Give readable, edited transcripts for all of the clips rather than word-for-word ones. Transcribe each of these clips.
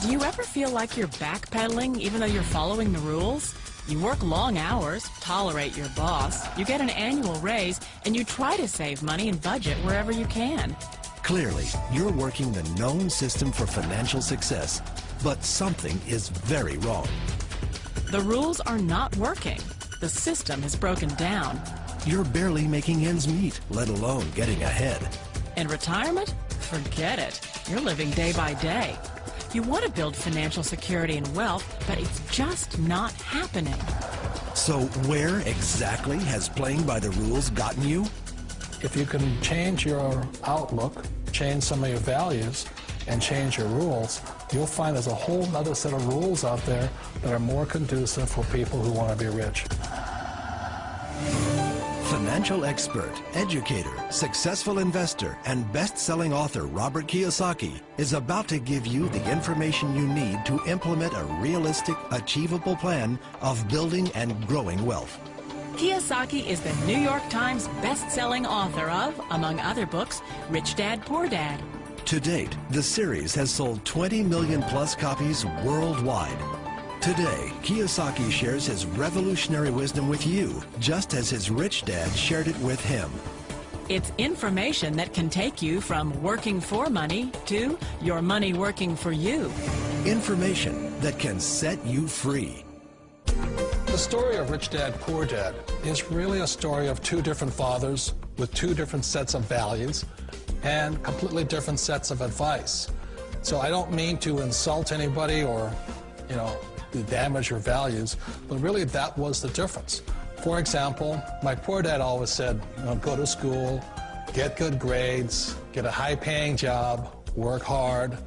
Do you ever feel like you're backpedaling even though you're following the rules? You work long hours, tolerate your boss, you get an annual raise, and you try to save money and budget wherever you can. Clearly, you're working the known system for financial success, but something is very wrong. The rules are not working. The system has broken down. You're barely making ends meet, let alone getting ahead. In retirement? Forget it. You're living day by day. You want to build financial security and wealth, but it's just not happening. So where exactly has playing by the rules gotten you? If you can change your outlook, change some of your values, and change your rules, you'll find there's a whole other set of rules out there that are more conducive for people who want to be rich. Financial expert, educator, successful investor, and best-selling author Robert Kiyosaki is about to give you the information you need to implement a realistic, achievable plan of building and growing wealth. Kiyosaki is the New York Times best-selling author of, among other books, Rich Dad, Poor Dad. To date, the series has sold 20 million plus copies worldwide. Today, Kiyosaki shares his revolutionary wisdom with you, just as his rich dad shared it with him. It's information that can take you from working for money to your money working for you. Information that can set you free. The story of Rich Dad, Poor Dad is really a story of two different fathers with two different sets of values and completely different sets of advice. So I don't mean to insult anybody or, to damage your values, but really that was the difference. For example, my poor dad always said, go to school, get good grades, get a high-paying job, work hard,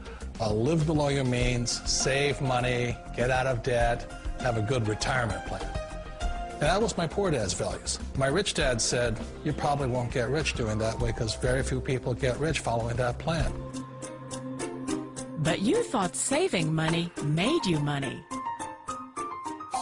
live below your means, save money, get out of debt, have a good retirement plan. And that was my poor dad's values. My rich dad said, you probably won't get rich doing that way because very few people get rich following that plan. But you thought saving money made you money.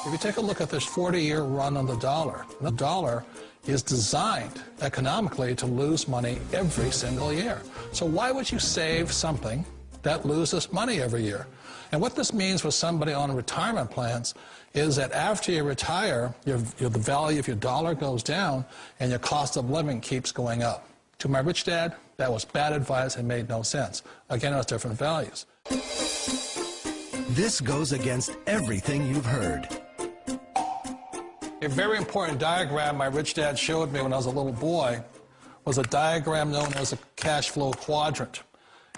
If you take a look at this 40-year run on the dollar is designed economically to lose money every single year. So why would you save something that loses money every year? And what this means for somebody on retirement plans is that after you retire, the value of your dollar goes down and your cost of living keeps going up. To my rich dad, that was bad advice and made no sense. Again, it was different values. This goes against everything you've heard. A very important diagram my rich dad showed me when I was a little boy was a diagram known as a cash flow quadrant.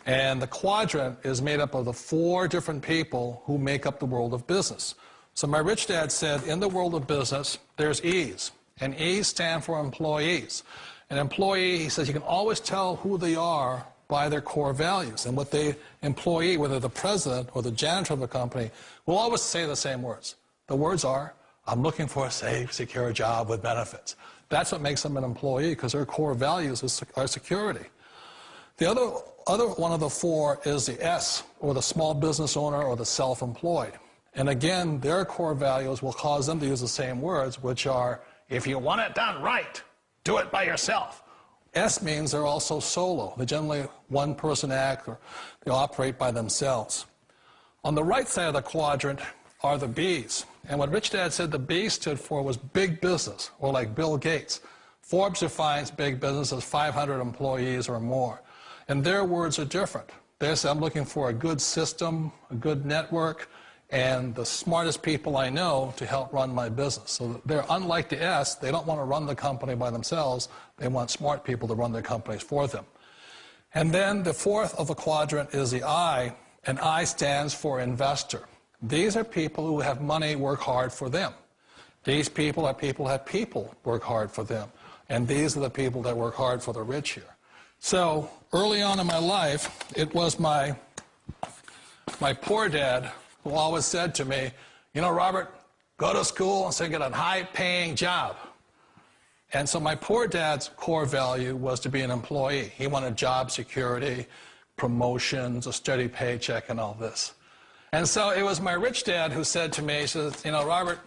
And the quadrant is made up of the four different people who make up the world of business. So my rich dad said, in the world of business, there's E's. And E's stand for employees. An employee, he says, you can always tell who they are by their core values. And what the employee, whether the president or the janitor of the company, will always say the same words. The words are, I'm looking for a safe, secure job with benefits. That's what makes them an employee, because their core values are security. The other one of the four is the S, or the small business owner or the self-employed. And again, their core values will cause them to use the same words, which are, if you want it done right, do it by yourself. S means they're also solo. They're generally one-person act, or they operate by themselves. On the right side of the quadrant are the B's. And what Rich Dad said the B stood for was big business, or like Bill Gates. Forbes defines big business as 500 employees or more. And their words are different. They say, I'm looking for a good system, a good network, and the smartest people I know to help run my business. So they're unlike the S. They don't want to run the company by themselves. They want smart people to run their companies for them. And then the fourth of the quadrant is the I, and I stands for investor. These are people who have money work hard for them. These people are people who have people work hard for them. And these are the people that work hard for the rich here. So early on in my life, it was my poor dad who always said to me, Robert, go to school and say get a high-paying job. And so my poor dad's core value was to be an employee. He wanted job security, promotions, a steady paycheck, and all this. And so it was my rich dad who said to me, he says, Robert,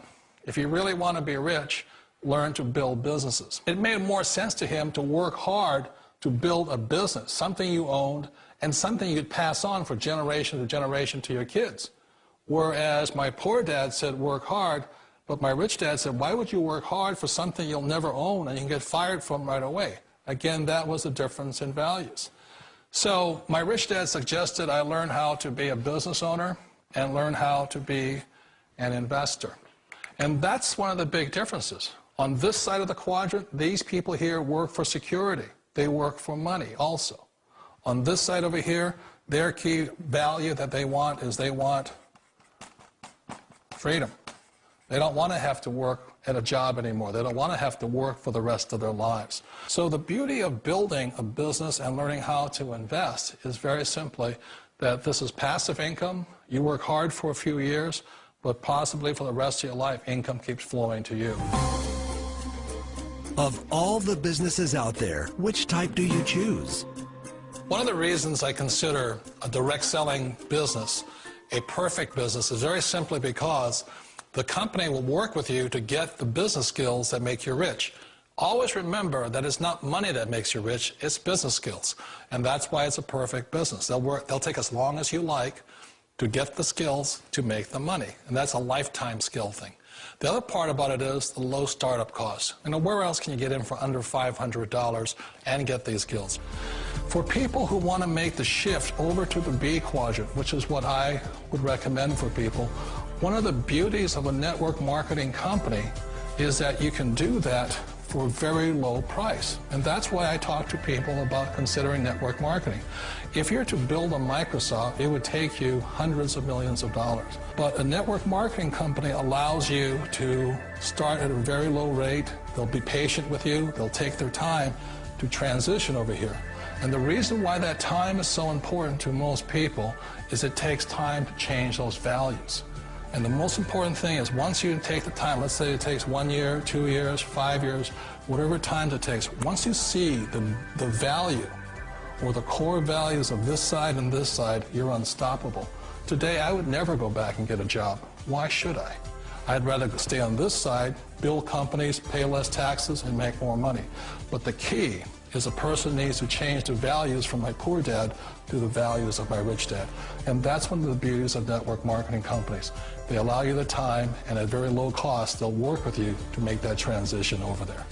if you really want to be rich, learn to build businesses. It made more sense to him to work hard to build a business, something you owned and something you could pass on for generation to generation to your kids. Whereas my poor dad said, work hard, but my rich dad said, why would you work hard for something you'll never own and you can get fired from right away? Again, that was the difference in values. So my rich dad suggested I learn how to be a business owner and learn how to be an investor. And that's one of the big differences. On this side of the quadrant, these people here work for security. They work for money also. On this side over here, their key value that they want is they want freedom. They don't want to have to work at a job anymore. They don't want to have to work for the rest of their lives. So the beauty of building a business and learning how to invest is very simply that this is passive income. You work hard for a few years, but possibly for the rest of your life, income keeps flowing to you. Of all the businesses out there, which type do you choose? One of the reasons I consider a direct selling business a perfect business is very simply because the company will work with you to get the business skills that make you rich. Always remember that it's not money that makes you rich, it's business skills. And that's why it's a perfect business. They'll take as long as you like to get the skills to make the money. And that's a lifetime skill thing. The other part about it is the low startup cost. You know, where else can you get in for under $500 and get these skills? For people who want to make the shift over to the B quadrant, which is what I would recommend for people, one of the beauties of a network marketing company is that you can do that for a very low price. And that's why I talk to people about considering network marketing. If you're to build a Microsoft, it would take you hundreds of millions of dollars. But a network marketing company allows you to start at a very low rate. They'll be patient with you. They'll take their time to transition over here. And the reason why that time is so important to most people is it takes time to change those values. And the most important thing is once you take the time, let's say it takes 1 year, 2 years, 5 years, whatever time it takes, once you see the value or the core values of this side and this side, you're unstoppable. Today, I would never go back and get a job. Why should I? I'd rather stay on this side, build companies, pay less taxes, and make more money. But the key is a person needs to change the values from my poor dad to the values of my rich dad. And that's one of the beauties of network marketing companies. They allow you the time, and at very low cost, they'll work with you to make that transition over there.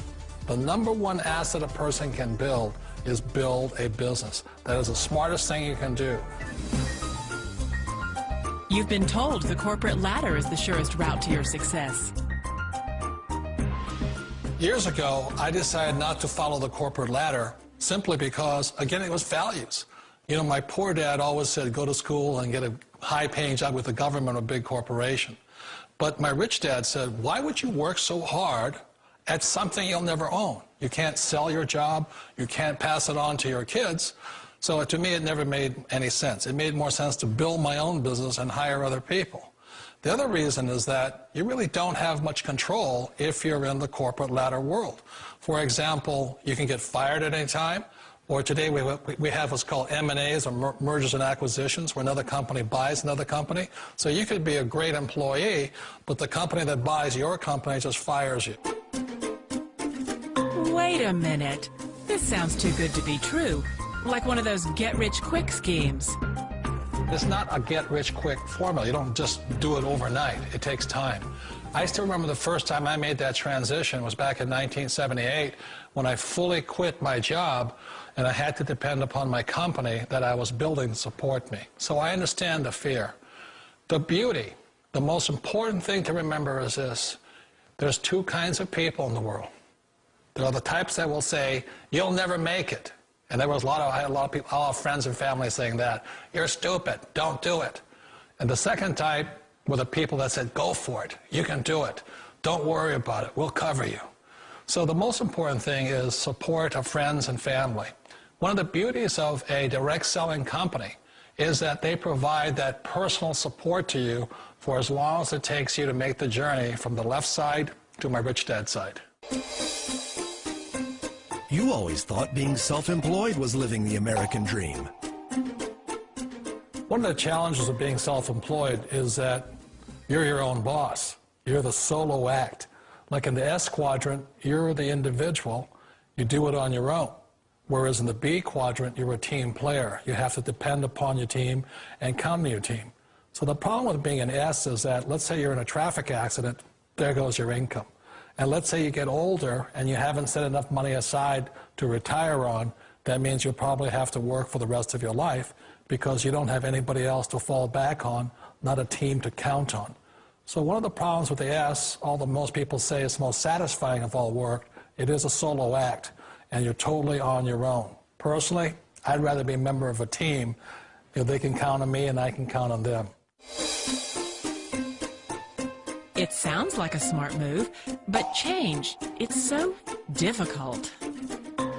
The number one asset a person can build is build a business. That is the smartest thing you can do. You've been told the corporate ladder is the surest route to your success. Years ago, I decided not to follow the corporate ladder simply because, again, it was values. You know, my poor dad always said, go to school and get a high-paying job with the government or a big corporation. But my rich dad said, why would you work so hard at something you'll never own? You can't sell your job. You can't pass it on to your kids. So to me, it never made any sense. It made more sense to build my own business and hire other people. The other reason is that you really don't have much control if you're in the corporate ladder world. For example, you can get fired at any time, or today we have what's called M&As, or mergers and acquisitions, where another company buys another company. So you could be a great employee, but the company that buys your company just fires you. Wait a minute. This sounds too good to be true. Like one of those get-rich-quick schemes. It's not a get-rich-quick formula. You don't just do it overnight. It takes time. I still remember the first time I made that transition was back in 1978 when I fully quit my job and I had to depend upon my company that I was building to support me. So I understand the fear. The beauty, the most important thing to remember is this. There's two kinds of people in the world. There are the types that will say, you'll never make it. And I had a lot of people, a lot of friends and family saying that. You're stupid, don't do it. And the second type were the people that said, go for it, you can do it. Don't worry about it, we'll cover you. So the most important thing is support of friends and family. One of the beauties of a direct selling company is that they provide that personal support to you for as long as it takes you to make the journey from the left side to my rich dad side. You always thought being self-employed was living the American dream. One of the challenges of being self-employed is that you're your own boss. You're the solo act. Like in the S quadrant, you're the individual. You do it on your own. Whereas in the B quadrant, you're a team player. You have to depend upon your team and count on your team. So the problem with being an S is that, let's say you're in a traffic accident, there goes your income. And let's say you get older and you haven't set enough money aside to retire on, that means you'll probably have to work for the rest of your life because you don't have anybody else to fall back on, not a team to count on. So one of the problems with the S, although most people say it's the most satisfying of all work, it is a solo act, and you're totally on your own. Personally, I'd rather be a member of a team if they can count on me and I can count on them. It sounds like a smart move, but change, it's so difficult.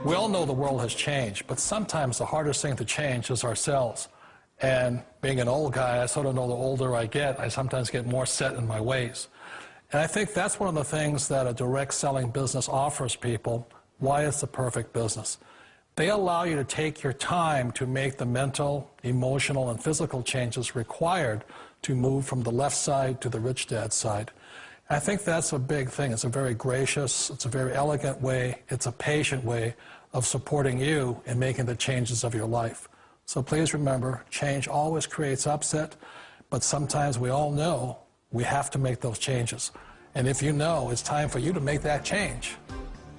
We all know the world has changed, but sometimes the hardest thing to change is ourselves. And being an old guy, I sort of know the older I get, I sometimes get more set in my ways. And I think that's one of the things that a direct selling business offers people, why it's the perfect business. They allow you to take your time to make the mental, emotional, and physical changes required to move from the left side to the rich dad side. And I think that's a big thing. It's a very gracious, it's a very elegant way, it's a patient way of supporting you in making the changes of your life. So please remember, change always creates upset, but sometimes we all know we have to make those changes. And if you know it's time for you to make that change,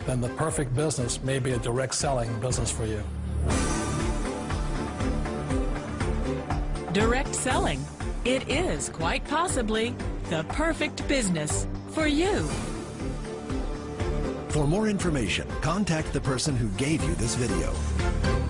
then the perfect business may be a direct selling business for you. Direct selling. It is quite possibly the perfect business for you. For more information, contact the person who gave you this video.